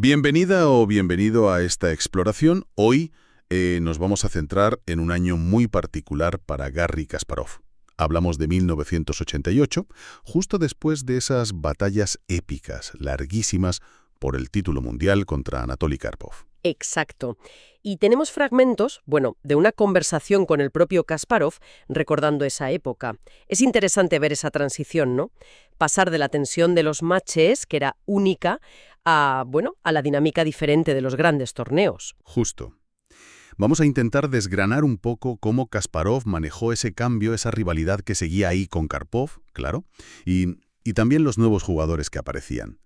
Bienvenida o bienvenido a esta exploración. Hoy nos vamos a centrar en un año muy particular para Garry Kasparov. Hablamos de 1988, justo después de esas batallas épicas, larguísimas, por el título mundial contra Anatoly Karpov. Exacto. Y tenemos fragmentos, de una conversación con el propio Kasparov recordando esa época. Es interesante ver esa transición, ¿no? Pasar de la tensión de los matches, que era única, a la dinámica diferente de los grandes torneos. Justo. Vamos a intentar desgranar un poco cómo Kasparov manejó ese cambio, esa rivalidad que seguía ahí con Karpov, claro, y también los nuevos jugadores que aparecían.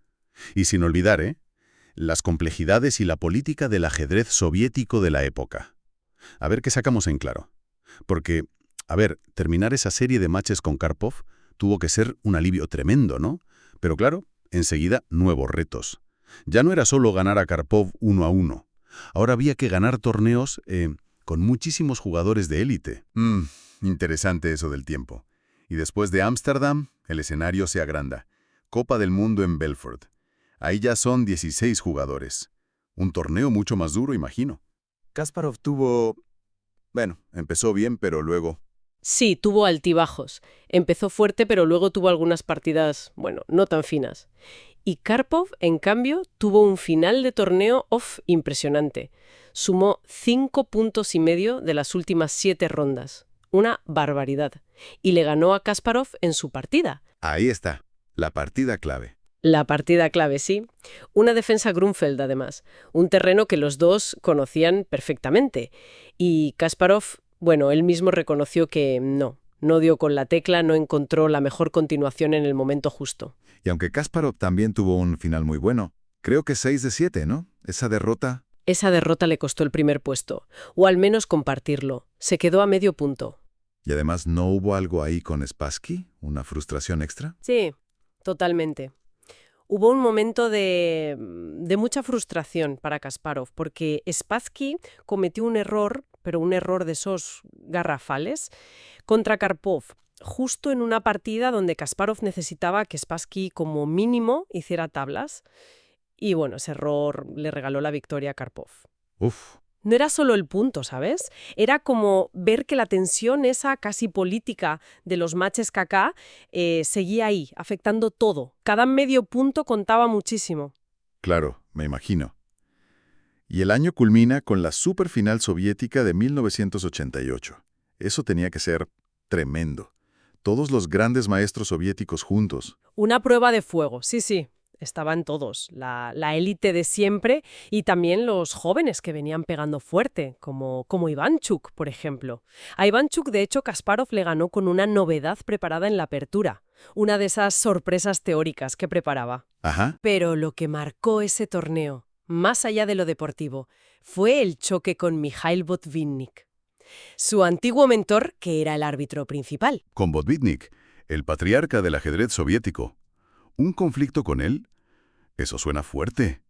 Y sin olvidar, las complejidades y la política del ajedrez soviético de la época. A ver qué sacamos en claro. Porque, terminar esa serie de matches con Karpov tuvo que ser un alivio tremendo, ¿no? Pero claro, enseguida nuevos retos. Ya no era solo ganar a Karpov 1-1. Ahora había que ganar torneos con muchísimos jugadores de élite. Interesante eso del tiempo. Y después de Ámsterdam, el escenario se agranda. Copa del Mundo en Belfort. Ahí ya son 16 jugadores. Un torneo mucho más duro, imagino. Kasparov empezó bien, pero luego... Sí, tuvo altibajos. Empezó fuerte, pero luego tuvo algunas partidas, no tan finas. Y Karpov, en cambio, tuvo un final de torneo impresionante. Sumó 5,5 puntos de las últimas 7 rondas. Una barbaridad. Y le ganó a Kasparov en su partida. Ahí está, la partida clave. La partida clave, sí. Una defensa Grunfeld, además. Un terreno que los dos conocían perfectamente. Y Kasparov, él mismo reconoció que no dio con la tecla, no encontró la mejor continuación en el momento justo. Y aunque Kasparov también tuvo un final muy bueno, creo que 6 de 7, ¿no? Esa derrota le costó el primer puesto, o al menos compartirlo. Se quedó a medio punto. Y además, ¿no hubo algo ahí con Spassky? ¿Una frustración extra? Sí, totalmente. Hubo un momento de mucha frustración para Kasparov, porque Spassky cometió un error, pero un error de esos garrafales, contra Karpov, justo en una partida donde Kasparov necesitaba que Spassky como mínimo hiciera tablas. Y ese error le regaló la victoria a Karpov. Uf. No era solo el punto, ¿sabes? Era como ver que la tensión esa casi política de los matches KK seguía ahí, afectando todo. Cada medio punto contaba muchísimo. Claro, me imagino. Y el año culmina con la superfinal soviética de 1988. Eso tenía que ser tremendo. Todos los grandes maestros soviéticos juntos. Una prueba de fuego, sí. Estaban todos, la élite de siempre y también los jóvenes que venían pegando fuerte, como Ivanchuk, por ejemplo. A Ivanchuk, de hecho, Kasparov le ganó con una novedad preparada en la apertura, una de esas sorpresas teóricas que preparaba. Ajá. Pero lo que marcó ese torneo, más allá de lo deportivo, fue el choque con Mikhail Botvinnik, su antiguo mentor, que era el árbitro principal. Con Botvinnik, el patriarca del ajedrez soviético. ¿Un conflicto con él? Eso suena fuerte.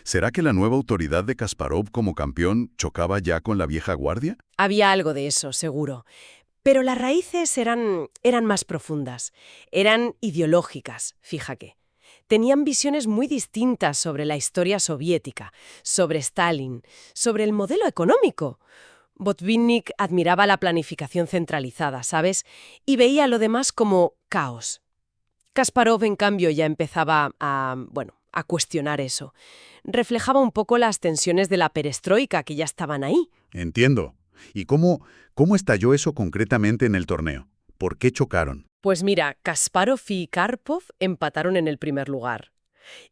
¿Será que la nueva autoridad de Kasparov como campeón chocaba ya con la vieja guardia? Había algo de eso, seguro. Pero las raíces eran más profundas. Eran ideológicas, fíjate. Tenían visiones muy distintas sobre la historia soviética, sobre Stalin, sobre el modelo económico. Botvinnik admiraba la planificación centralizada, ¿sabes? Y veía lo demás como caos. Kasparov, en cambio, ya empezaba a cuestionar eso. Reflejaba un poco las tensiones de la perestroika que ya estaban ahí. Entiendo. ¿Y cómo estalló eso concretamente en el torneo? ¿Por qué chocaron? Pues mira, Kasparov y Karpov empataron en el primer lugar.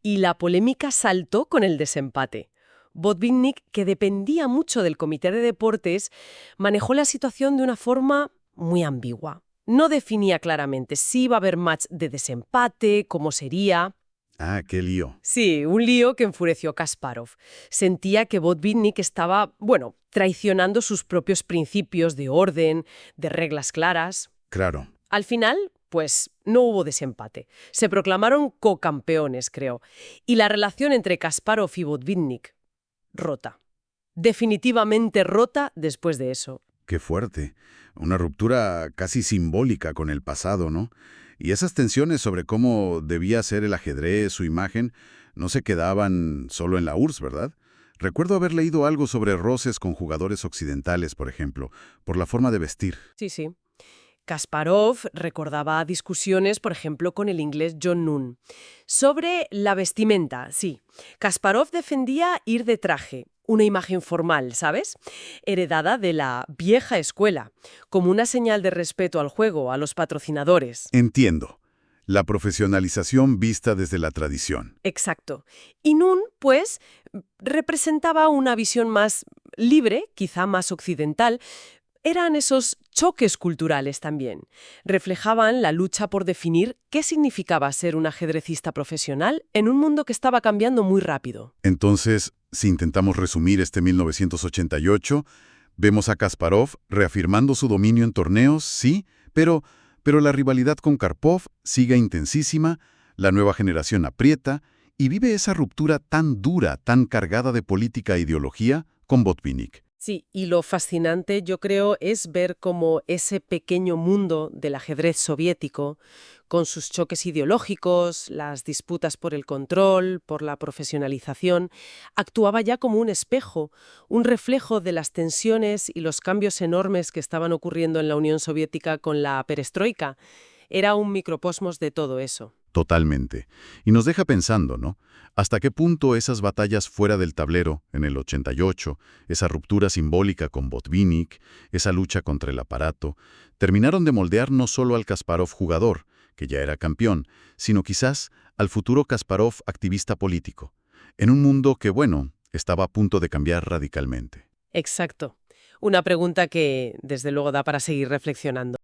Y la polémica saltó con el desempate. Botvinnik, que dependía mucho del comité de deportes, manejó la situación de una forma muy ambigua. No definía claramente si iba a haber match de desempate, cómo sería. Ah, qué lío. Sí, un lío que enfureció a Kasparov. Sentía que Botvinnik estaba, traicionando sus propios principios de orden, de reglas claras. Claro. Al final, no hubo desempate. Se proclamaron cocampeones, creo. Y la relación entre Kasparov y Botvinnik, rota. Definitivamente rota después de eso. Qué fuerte. Una ruptura casi simbólica con el pasado, ¿no? Y esas tensiones sobre cómo debía ser el ajedrez, su imagen, No se quedaban solo en la URSS, ¿verdad? Recuerdo haber leído algo sobre roces con jugadores occidentales, por ejemplo, por la forma de vestir. Sí, sí. Kasparov recordaba discusiones, por ejemplo, con el inglés John Noon. Sobre la vestimenta, sí. Kasparov defendía ir de traje, una imagen formal, ¿sabes? Heredada de la vieja escuela, como una señal de respeto al juego, a los patrocinadores. Entiendo. La profesionalización vista desde la tradición. Exacto. Y Noon, pues, representaba una visión más libre, quizá más occidental. Eran esos choques culturales también. Reflejaban la lucha por definir qué significaba ser un ajedrecista profesional en un mundo que estaba cambiando muy rápido. Entonces, si intentamos resumir este 1988, vemos a Kasparov reafirmando su dominio en torneos, sí, pero la rivalidad con Karpov sigue intensísima, la nueva generación aprieta y vive esa ruptura tan dura, tan cargada de política e ideología con Botvinnik. Sí, y lo fascinante, yo creo, es ver cómo ese pequeño mundo del ajedrez soviético, con sus choques ideológicos, las disputas por el control, por la profesionalización, actuaba ya como un espejo, un reflejo de las tensiones y los cambios enormes que estaban ocurriendo en la Unión Soviética con la perestroika. Era un microcosmos de todo eso. Totalmente. Y nos deja pensando, ¿no? ¿Hasta qué punto esas batallas fuera del tablero, en el 88, esa ruptura simbólica con Botvinnik, esa lucha contra el aparato, terminaron de moldear no solo al Kasparov jugador, que ya era campeón, sino quizás al futuro Kasparov activista político, en un mundo que, bueno, estaba a punto de cambiar radicalmente? Exacto. Una pregunta que, desde luego, da para seguir reflexionando.